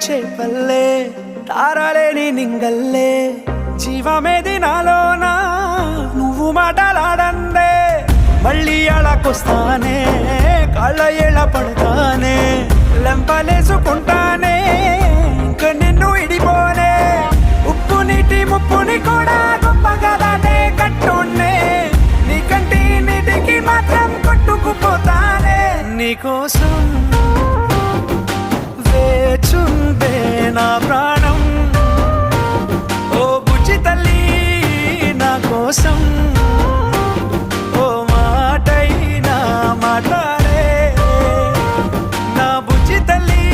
చేపల్లే తారలేని నింగల్లే జీవమేది నాలోనా నువ్వు మాటలాడందే మళ్ళీ అళకొస్తానే కాళ్ళ ఏళ్ళ పడతానే లెంపలేసుకుంటానే ఇంక నిన్ను ఇడిపోనే ఉప్పు నీటి ముప్పుని కూడా గొప్పగా దాటే కట్టున్నే నీ కంటి నీటికి మాత్రం కొట్టుకుపోతానే నీకోసం వేచుందే నా ప్రాణం ఓ బుజ్జి తల్లి నా కోసం ఓ మాటైనా మాట్లాడే నా బుజ్జి తల్లి